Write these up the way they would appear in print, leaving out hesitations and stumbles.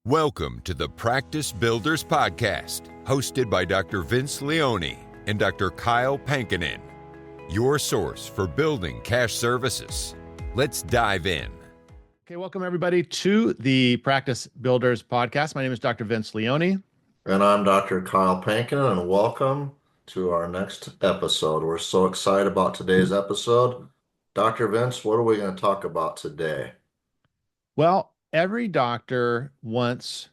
Welcome to the Practice Builders Podcast, hosted by Dr. Vince Leone and Dr. Kyle Pankinen, your source for building cash services. Let's dive in. Okay, welcome everybody to the Practice Builders Podcast. My name is Dr. Vince Leone. And I'm Dr. Kyle Pankinen, and welcome to our next episode. We're so excited about today's episode. Dr. Vince, what are we going to talk about today? Well, every doctor wants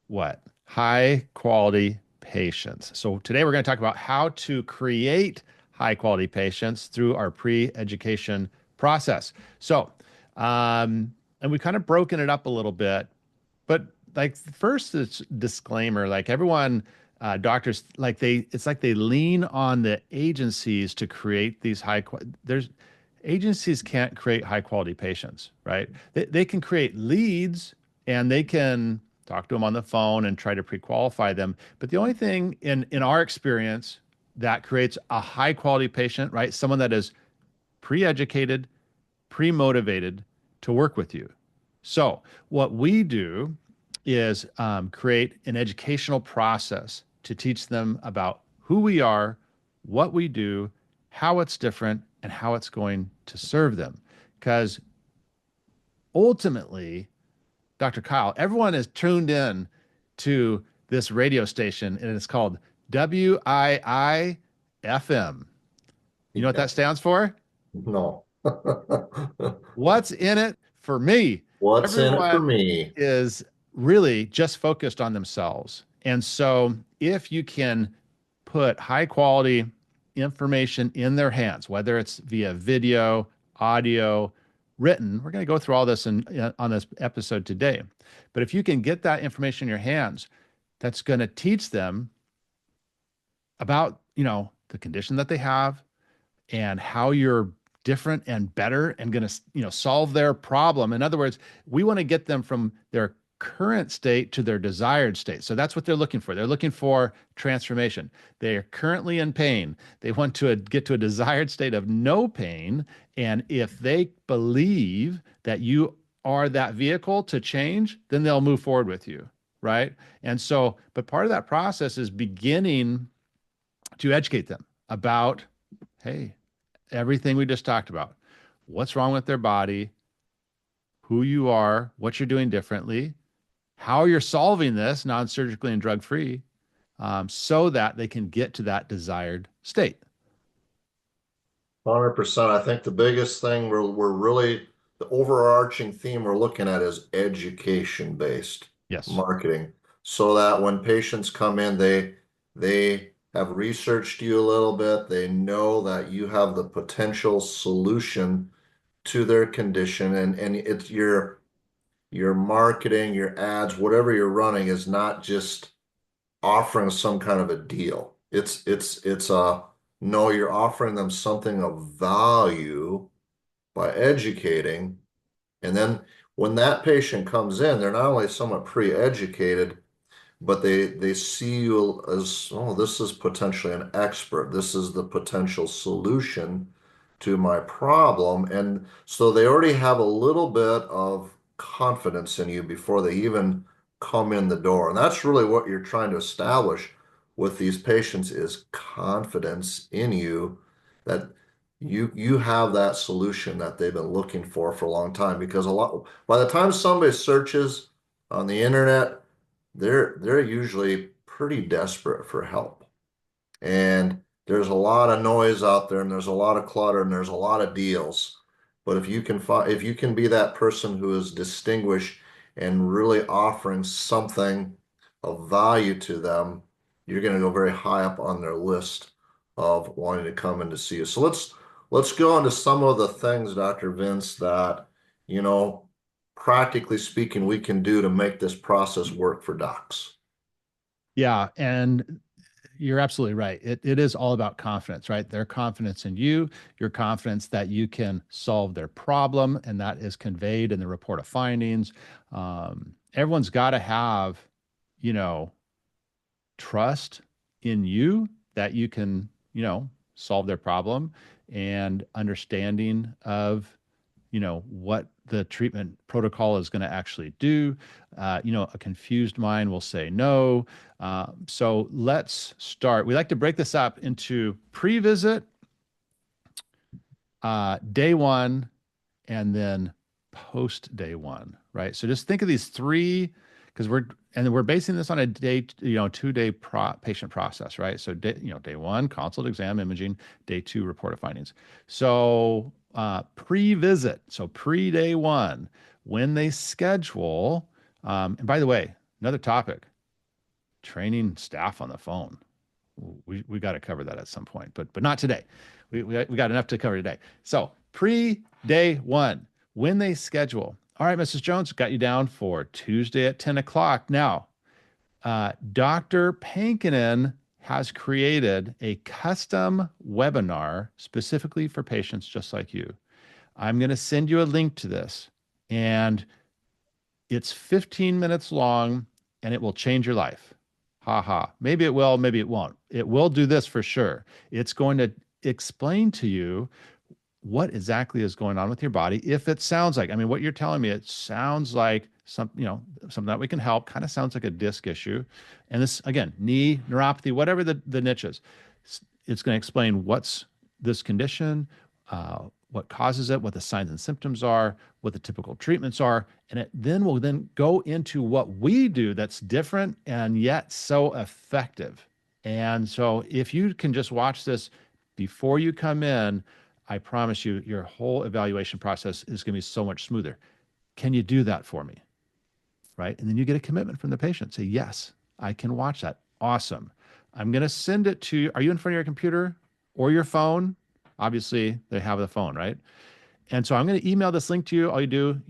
what? High quality patients. So today we're going to talk about how to create high quality patients through our pre-education process. So, and we kind of broken it up a little bit, but like first it's disclaimer, like everyone, doctors, like it's like they lean on the agencies to create these agencies can't create high quality patients, right? They can create leads and they can talk to them on the phone and try to pre-qualify them. But the only thing in our experience that creates a high quality patient, right? Someone that is pre-educated, pre-motivated to work with you. So what we do is create an educational process to teach them about who we are, what we do, how it's different, and how it's going to serve them. Because ultimately, Dr. Kyle, everyone is tuned in to this radio station, and it's called WIIFM. You know what that stands for? No. What's in it for me? What's in it for me? Is really just focused on themselves. And so if you can put high quality information in their hands, whether it's via video, audio, written, we're going to go through all this on this episode today. But if you can get that information in your hands, that's going to teach them about, the condition that they have and how you're different and better and going to, solve their problem. In other words, we want to get them from their current state to their desired state. So that's what they're looking for. They're looking for transformation. They are currently in pain. They want to get to a desired state of no pain. And if they believe that you are that vehicle to change, then they'll move forward with you, right? And so, but part of that process is beginning to educate them about, hey, everything we just talked about, what's wrong with their body, who you are, what you're doing differently, how you're solving this non-surgically and drug-free, so that they can get to that desired state. 100%. I think the biggest thing we're really, the overarching theme we're looking at is education-based marketing, so that when patients come in, they have researched you a little bit, they know that you have the potential solution to their condition, and it's your marketing, your ads, whatever you're running is not just offering some kind of a deal. It's no, you're offering them something of value by educating. And then when that patient comes in, they're not only somewhat pre-educated, but they see you as, oh, this is potentially an expert. This is the potential solution to my problem. And so they already have a little bit of confidence in you before they even come in the door. And that's really what you're trying to establish with these patients is confidence in you, that you have that solution that they've been looking for a long time. Because by the time somebody searches on the internet, they're usually pretty desperate for help. And there's a lot of noise out there, and there's a lot of clutter, and there's a lot of deals. But if you can be that person who is distinguished and really offering something of value to them, you're going to go very high up on their list of wanting to come in to see you. So let's go into some of the things, Dr. Vince, that, practically speaking, we can do to make this process work for docs. Yeah. And you're absolutely right. It is all about confidence, right? Their confidence in you, your confidence that you can solve their problem, and that is conveyed in the report of findings. Everyone's got to have, trust in you that you can, solve their problem, and understanding of, what the treatment protocol is going to actually do. A confused mind will say no. So let's start. We like to break this up into pre-visit, day one, and then post day one, right? So just think of these three, because we're basing this on a day, 2-day patient process, right? So day one, consult, exam, imaging. Day two, report of findings. So pre-visit, so pre-day one, when they schedule, and by the way, another topic, training staff on the phone. We got to cover that at some point, but not today. We got enough to cover today. So pre-day one, when they schedule. All right, Mrs. Jones, got you down for Tuesday at 10 o'clock. Now, Dr. Pankinen has created a custom webinar specifically for patients just like you. I'm going to send you a link to this, and it's 15 minutes long, and it will change your life. Ha ha. Maybe it will, maybe it won't. It will do this for sure. It's going to explain to you what exactly is going on with your body. If it sounds like, what you're telling me, it sounds like something that we can help, kind of sounds like a disc issue. And this, again, knee, neuropathy, whatever the niche is, it's going to explain what's this condition, what causes it, what the signs and symptoms are, what the typical treatments are. And it then will go into what we do that's different and yet so effective. And so if you can just watch this before you come in, I promise you, your whole evaluation process is going to be so much smoother. Can you do that for me? Right? And then you get a commitment from the patient. Say, yes, I can watch that. Awesome. I'm going to send it to you. Are you in front of your computer or your phone? Obviously, they have the phone, right? And so I'm going to email this link to you. All you do,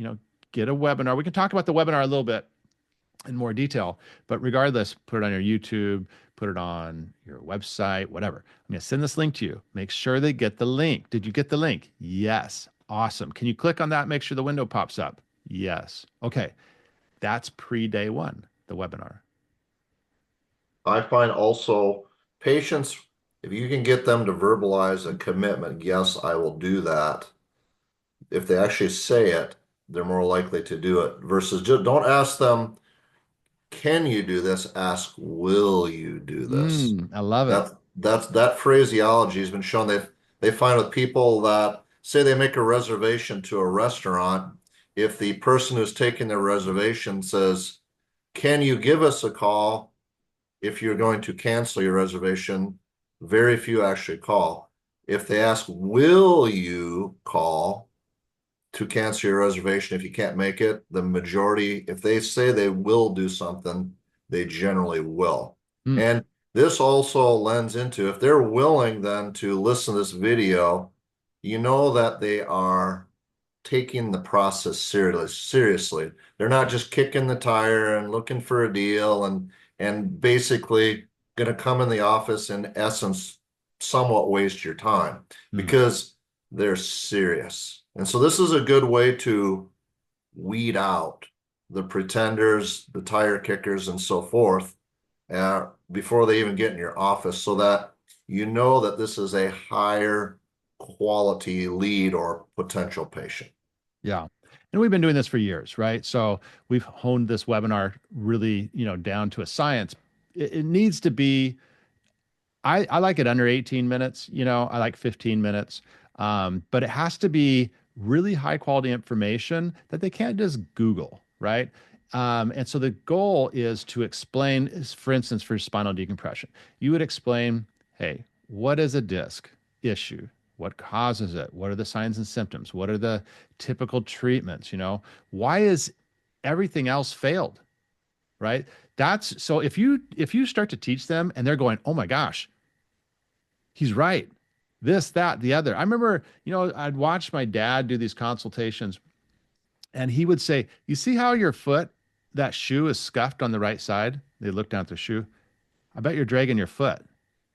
get a webinar. We can talk about the webinar a little bit in more detail, but regardless, put it on your YouTube, put it on your website, whatever. I'm going to send this link to you. Make sure they get the link. Did you get the link? Yes. Awesome. Can you click on that? Make sure the window pops up. Yes. Okay. That's pre-day one, the webinar. I find also patients, if you can get them to verbalize a commitment, yes, I will do that. If they actually say it, they're more likely to do it versus just don't ask them, can you do this? Ask, will you do this? I love it. That phraseology has been shown. They find with people that say they make a reservation to a restaurant, if the person who's taking their reservation says, can you give us a call if you're going to cancel your reservation, very few actually call. If they ask, will you call to cancel your reservation if you can't make it, the majority, if they say they will do something, they generally will. And this also lends into, if they're willing then to listen to this video, that they are taking the process seriously. They're not just kicking the tire and looking for a deal and basically going to come in the office in essence somewhat waste your time because they're serious. And so this is a good way to weed out the pretenders, the tire kickers, and so forth before they even get in your office, so that that this is a higher quality lead or potential patient. Yeah. And we've been doing this for years, right? So we've honed this webinar really, down to a science. It needs to be, I like it under 18 minutes, I like 15 minutes. But it has to be really high quality information that they can't just Google, right? And so the goal is to explain, for instance, for spinal decompression, you would explain, hey, what is a disc issue? What causes it? What are the signs and symptoms? What are the typical treatments? Why is everything else failed? Right? That's so if you start to teach them and they're going, oh my gosh, he's right. This, that, the other. I remember, I'd watch my dad do these consultations and he would say, you see how your foot, that shoe is scuffed on the right side? They look down at the shoe. I bet you're dragging your foot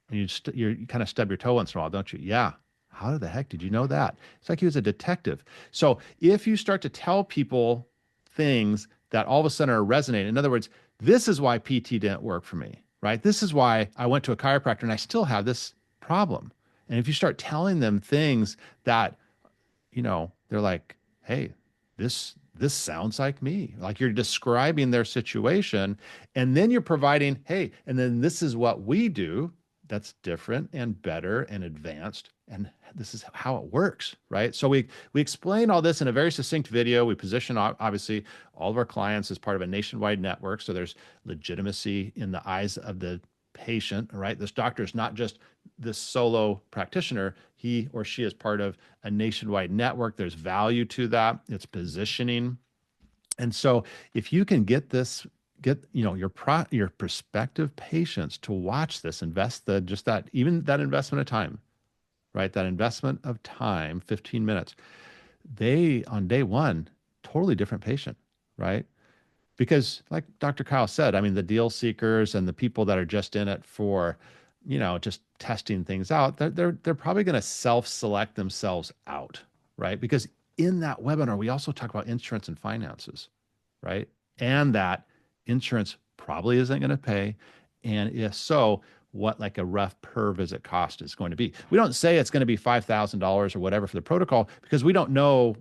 and you kind of stub your toe once in a while, don't you? Yeah. How the heck did you know that? It's like he was a detective. So if you start to tell people things that all of a sudden are resonating, in other words, this is why PT didn't work for me, right? This is why I went to a chiropractor and I still have this problem. And if you start telling them things that, they're like, hey, this sounds like me. Like you're describing their situation, and then you're providing, hey, and then this is what we do that's different and better and advanced, and this is how it works, right? So we explain all this in a very succinct video. We position obviously all of our clients as part of a nationwide network, so there's legitimacy in the eyes of the patient, right? This doctor is not just this solo practitioner. He or she is part of a nationwide network. There's value to that. It's positioning. And so if you can get your prospective patients to watch this, invest even that investment of time, right? That investment of time, 15 minutes, they on day one, totally different patient, right? Because like Dr. Kyle said, I mean, the deal seekers and the people that are just in it for, just testing things out, they're probably going to self-select themselves out, right? Because in that webinar, we also talk about insurance and finances, right? And that insurance probably isn't going to pay. And if so, what like a rough per visit cost is going to be. We don't say it's going to be $5,000 or whatever for the protocol because we don't know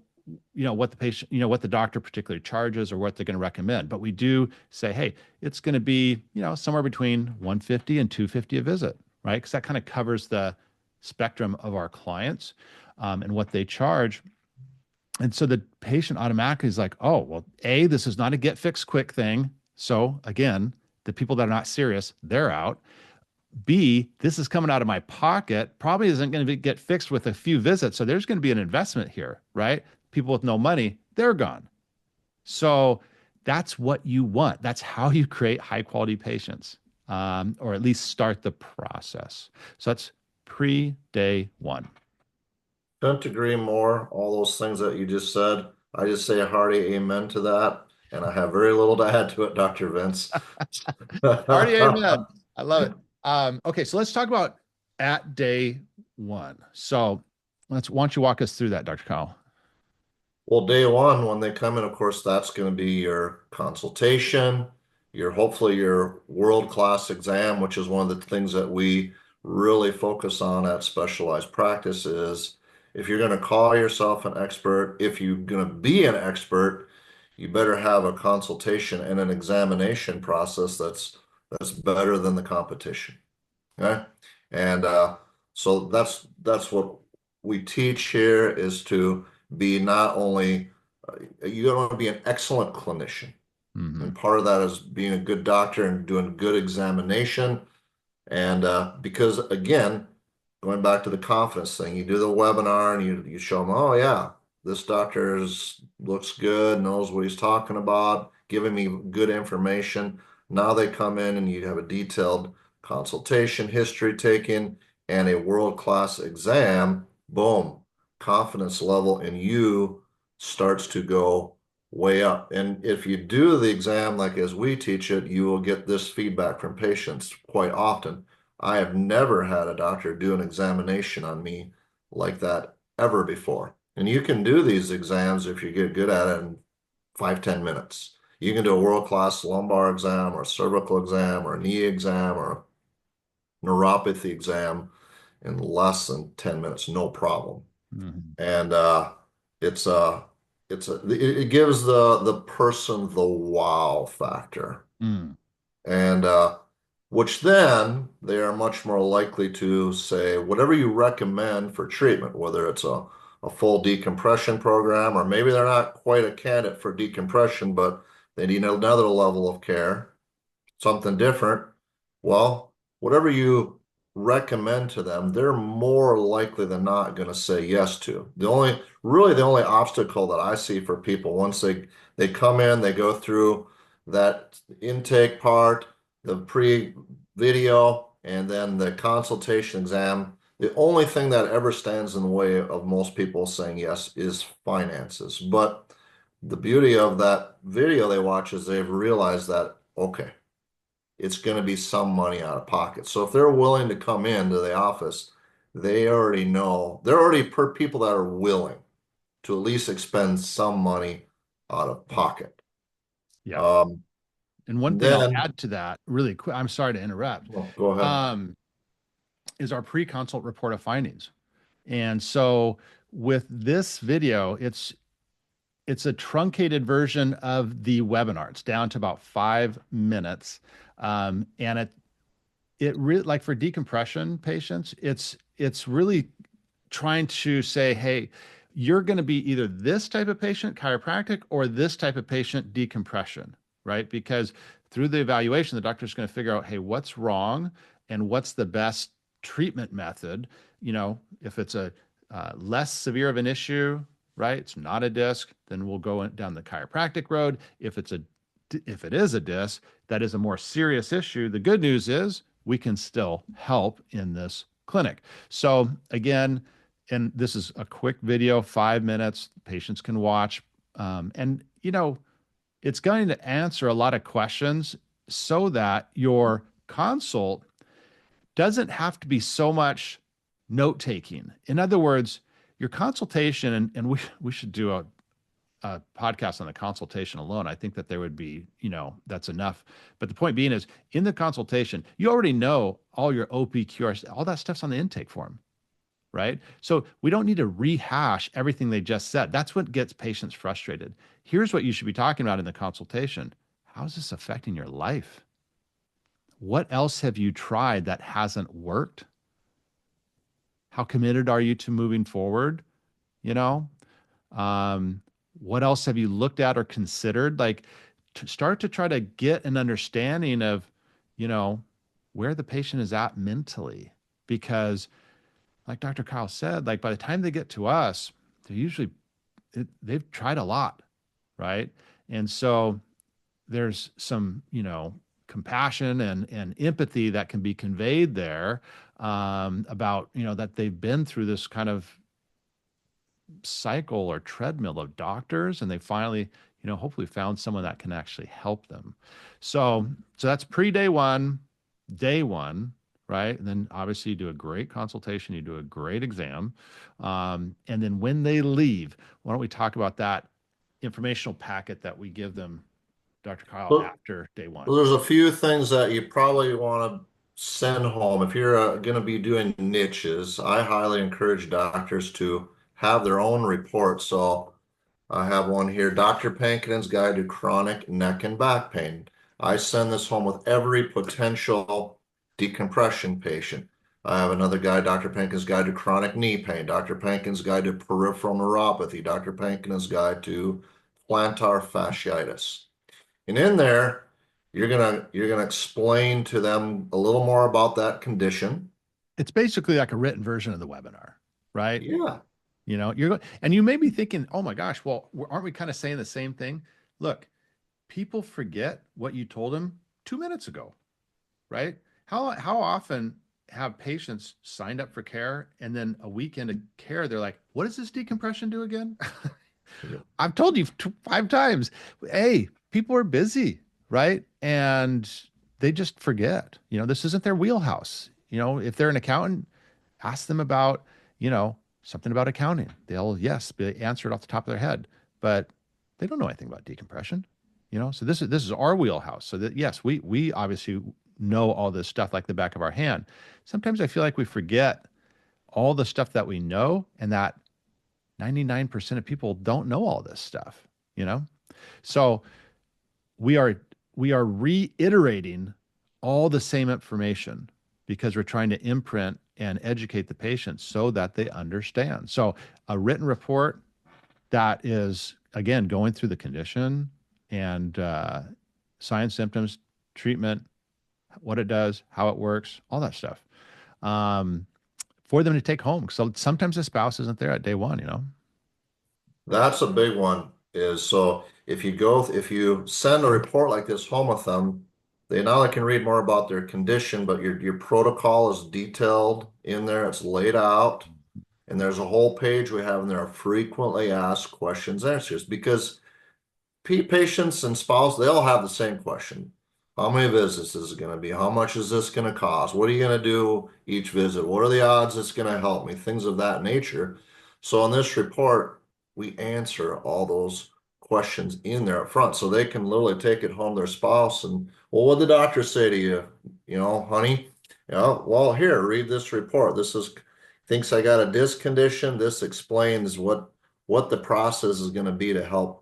what the patient, what the doctor particularly charges or what they're going to recommend. But we do say, hey, it's going to be, somewhere between 150 and 250 a visit, right? Because that kind of covers the spectrum of our clients and what they charge. And so the patient automatically is like, oh, well, A, this is not a get fixed quick thing. So again, the people that are not serious, they're out. B, this is coming out of my pocket, probably isn't going to get fixed with a few visits. So there's going to be an investment here, right? People with no money, they're gone. So that's what you want. That's how you create high quality patients, or at least start the process. So that's pre-day one. Couldn't agree more. All those things that you just said. I just say a hearty amen to that. And I have very little to add to it, Dr. Vince. Hearty amen. I love it. Okay, so let's talk about at day one. So why don't you walk us through that, Dr. Kyle? Well, day one, when they come in, of course, that's going to be your consultation, hopefully your world-class exam, which is one of the things that we really focus on at Specialized Practice is if you're going to call yourself an expert, if you're going to be an expert, you better have a consultation and an examination process that's better than the competition. Okay? And so that's what we teach here is to be not only you want to be an excellent clinician. Mm-hmm. And part of that is being a good doctor and doing good examination. And because again, going back to the confidence thing, you do the webinar and you show them, oh yeah, this doctor looks good, knows what he's talking about, giving me good information. Now they come in and you have a detailed consultation, history taken, and a world-class exam. Boom, confidence level in you starts to go way up. And if you do the exam like as we teach it, you will get this feedback from patients quite often. I have never had a doctor do an examination on me like that ever before. And you can do these exams if you get good at it in 5-10 minutes. You can do a world-class lumbar exam or a cervical exam or a knee exam or a neuropathy exam in less than 10 minutes, no problem. Mm-hmm. And it gives the person the wow factor. Mm. And which then they are much more likely to say whatever you recommend for treatment, whether it's a full decompression program, or maybe they're not quite a candidate for decompression, but they need another level of care, something different. Well, whatever you recommend to them, they're more likely than not going to say yes to. The only obstacle that I see for people once they come in, they go through that intake part, the pre-video, and then the consultation exam. The only thing that ever stands in the way of most people saying yes is finances. But the beauty of that video they watch is they've realized that, okay, it's going to be some money out of pocket. So if they're willing to come into the office, they already know, they're already people that are willing to at least expend some money out of pocket. Yeah. And one thing I'll add to that really quick, I'm sorry to interrupt. Well, go ahead. Is our pre-consult report of findings. And so with this video, it's a truncated version of the webinar. It's down to about 5 minutes. And it really, like for decompression patients, it's really trying to say, hey, you're going to be either this type of patient, chiropractic, or this type of patient, decompression, right? Because through the evaluation, the doctor's going to figure out, hey, what's wrong and what's the best treatment method. If it's a less severe of an issue, right? It's not a disc, then we'll go down the chiropractic road. If it is a disc, that is a more serious issue. The good news is we can still help in this clinic. So again, and this is a quick video, 5 minutes, patients can watch. And it's going to answer a lot of questions so that your consult doesn't have to be so much note taking. In other words, your consultation, and we should do a podcast on the consultation alone. I think that there would be, that's enough. But the point being is, in the consultation, you already know all your OPQRs, all that stuff's on the intake form, right? So we don't need to rehash everything they just said. That's what gets patients frustrated. Here's what you should be talking about in the consultation. How is this affecting your life? What else have you tried that hasn't worked? How committed are you to moving forward? What else have you looked at or considered? Like, to start to try to get an understanding of, where the patient is at mentally. Because like Dr. Kyle said, like by the time they get to us, they've tried a lot, right? And so there's some, compassion and empathy that can be conveyed there, about, that they've been through this kind of cycle or treadmill of doctors, and they finally, hopefully found someone that can actually help them. So that's day one, right? And then obviously you do a great consultation, you do a great exam. And then when they leave, why don't we talk about that informational packet that we give them, Dr. Kyle, after day one? Well, there's a few things that you probably want to send home. If you're going to be doing niches, I highly encourage doctors to have their own report. So I have one here, Dr. Pankinen's Guide to Chronic Neck and Back Pain. I send this home with every potential decompression patient. I have another guide, Dr. Pankinen's Guide to Chronic Knee Pain, Dr. Pankinen's Guide to Peripheral Neuropathy, Dr. Pankinen's Guide to Plantar Fasciitis. And in there, you're gonna explain to them a little more about that condition. It's basically like a written version of the webinar, right? Yeah. And you may be thinking, oh my gosh, well, aren't we kind of saying the same thing? Look, people forget what you told them 2 minutes ago, right? How often have patients signed up for care and then a week into care, they're like, what does this decompression do again? I've told you 5 times. Hey, people are busy, right? And they just forget, this isn't their wheelhouse. If they're an accountant, ask them about, something about accounting. They'll, yes, answer it off the top of their head, but they don't know anything about decompression, so this is our wheelhouse. So that, yes, we obviously know all this stuff like the back of our hand. Sometimes I feel like we forget all the stuff that we know, and that 99% of people don't know all this stuff, So we are reiterating all the same information because we're trying to imprint and educate the patient so that they understand. So a written report that is, again, going through the condition and signs, symptoms, treatment, what it does, how it works, all that stuff, for them to take home. So sometimes the spouse isn't there at day one, That's a big one. So if you send a report like this home with them, they not only can read more about their condition, but your protocol is detailed in there. It's laid out, and there's a whole page we have in there of frequently asked questions, answers, because patients and spouse, they all have the same question. How many visits is it going to be? How much is this going to cost? What are you going to do each visit? What are the odds it's going to help me? Things of that nature. So in this report, we answer all those questions in there up front, so they can literally take it home to their spouse and, well, what did the doctor say to you? Honey, well, here, read this report. Thinks I got a disc condition. This explains what the process is going to be to help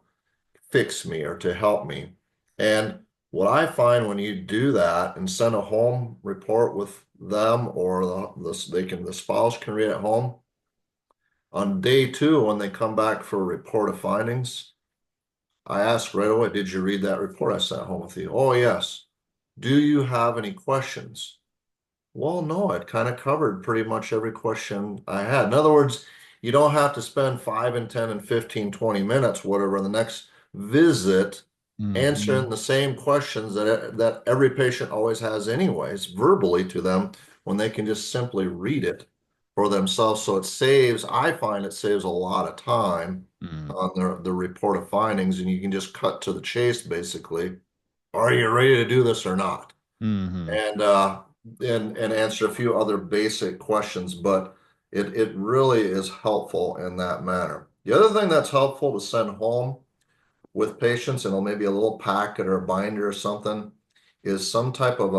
fix me or to help me. And what I find when you do that and send a home report with them, or the spouse can read at home, on day 2, when they come back for a report of findings, I ask right away, did you read that report I sent home with you? Oh, yes. Do you have any questions? Well, no, it kind of covered pretty much every question I had. In other words, you don't have to spend 5 and 10 and 15, 20 minutes, whatever, the next visit answering the same questions that every patient always has anyways, verbally to them, when they can just simply read it for themselves. So I find it saves a lot of time on the report of findings, and you can just cut to the chase, basically. Are you ready to do this or not? And answer a few other basic questions, but it really is helpful in that manner. The other thing that's helpful to send home with patients, and maybe a little packet or a binder or something, is some type of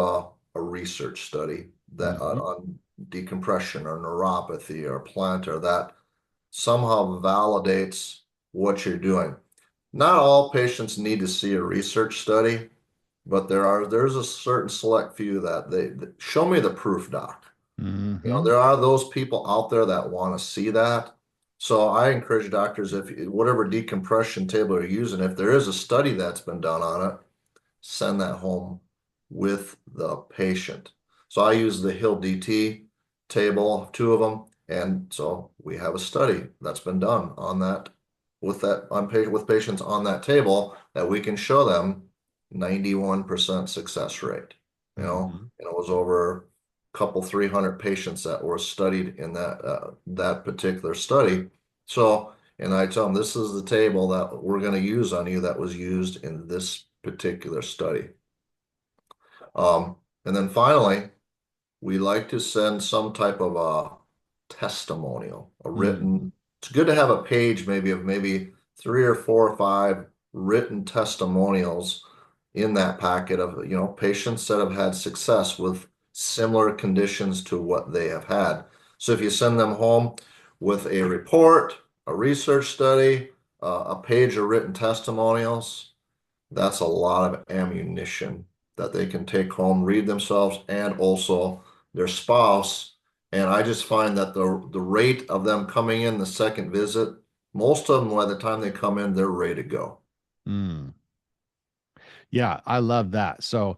a research study that on decompression or neuropathy or plantar that somehow validates what you're doing. Not all patients need to see a research study, but there's a certain select few that show me the proof, doc. There are those people out there that want to see that. So I encourage doctors, if whatever decompression table you're using, if there is a study that's been done on it, send that home with the patient. So I use the Hill DT table, 2 of them, and so we have a study that's been done on that with patients on that table that we can show them 91% success rate. And it was over couple 300 patients that were studied in that particular study. So, and I tell them, this is the table that we're going to use on you that was used in this particular study. And then finally, we like to send some type of a testimonial, a written. It's good to have a page maybe of 3 or 4 or 5 written testimonials in that packet of patients that have had success with similar conditions to what they have had. So if you send them home with a report, a research study, a page of written testimonials, that's a lot of ammunition that they can take home, read themselves, and also their spouse. And I just find that the rate of them coming in the second visit, most of them, by the time they come in, they're ready to go. Yeah, I love that. So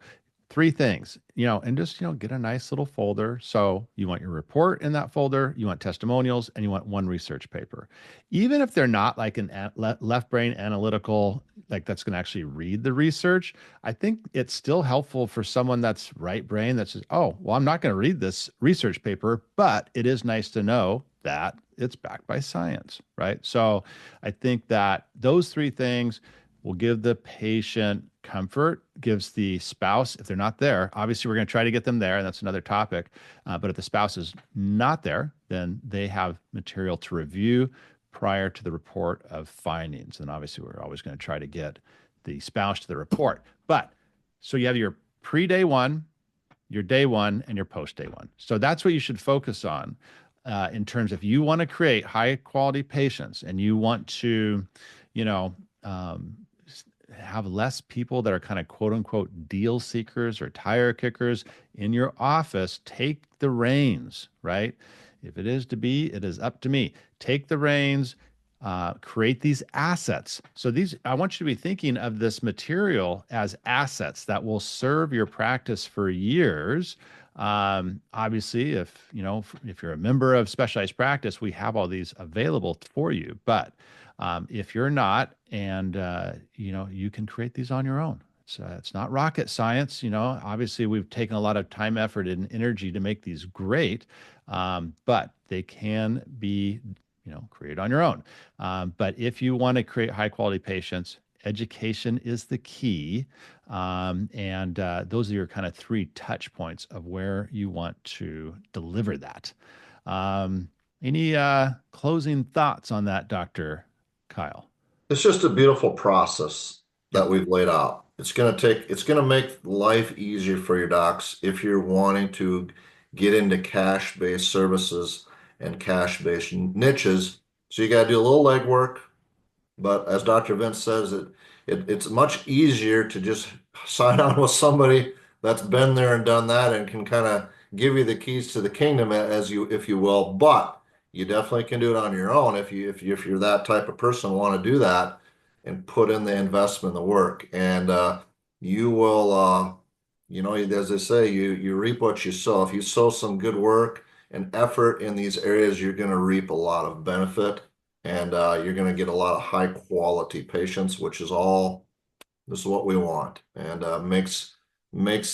3 things, and just, get a nice little folder. So you want your report in that folder, you want testimonials, and you want 1 research paper. Even if they're not like an left brain analytical, like that's going to actually read the research, I think it's still helpful for someone that's right brain that says, oh, well, I'm not going to read this research paper, but it is nice to know that it's backed by science, right? So I think that those 3 things will give the patient comfort, gives the spouse, if they're not there, obviously we're going to try to get them there, and that's another topic. But if the spouse is not there, then they have material to review prior to the report of findings. And obviously we're always going to try to get the spouse to the report. But so you have your pre-day 1, your day 1, and your post-day 1. So that's what you should focus on in terms of you want to create high quality patients and you want to, have less people that are kind of quote unquote deal seekers or tire kickers in your office. Take the reins, right? If it is to be, it is up to me. Take the reins, create these assets. So I want you to be thinking of this material as assets that will serve your practice for years. Obviously, if you're a member of specialized practice, we have all these available for you. But if you're not, and you can create these on your own. So it's not rocket science. Obviously we've taken a lot of time, effort, and energy to make these great, but they can be, created on your own. But if you want to create high quality patients, education is the key. And those are your kind of 3 touch points of where you want to deliver that. Any closing thoughts on that, Dr. Kyle? It's just a beautiful process that we've laid out. It's going to make life easier for your docs if you're wanting to get into cash-based services and cash-based niches. So you got to do a little legwork, but as Dr. Vince says, it's much easier to just sign on with somebody that's been there and done that and can kind of give you the keys to the kingdom, if you will. But you definitely can do it on your own if you're that type of person, want to do that and put in the investment, the work, and you will, as they say, you reap what you sow. If you sow some good work and effort in these areas, you're going to reap a lot of benefit, and you're going to get a lot of high quality patients, which is this is what we want, and makes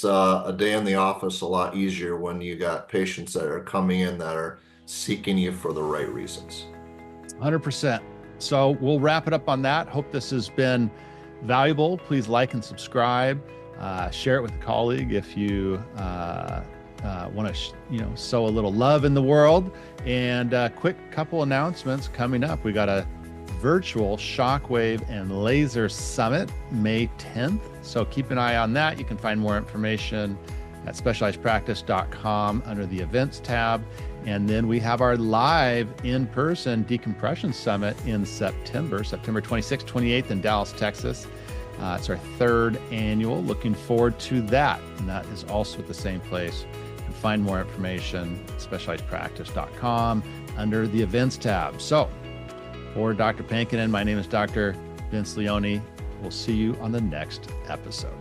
a day in the office a lot easier when you got patients that are coming in that are seeking you for the right reasons. 100%. So we'll wrap it up on that. Hope this has been valuable. Please like and subscribe. Share it with a colleague if you want to, sow a little love in the world. And quick couple announcements coming up. We got a virtual shockwave and laser summit May 10th. So keep an eye on that. You can find more information at specializedpractice.com under the events tab. And then we have our live in-person decompression summit in September 26th, 28th in Dallas, Texas. It's our third annual. Looking forward to that. And that is also at the same place. You can find more information at specializedpractice.com under the events tab. So for Dr. Pankinen, my name is Dr. Vince Leone. We'll see you on the next episode.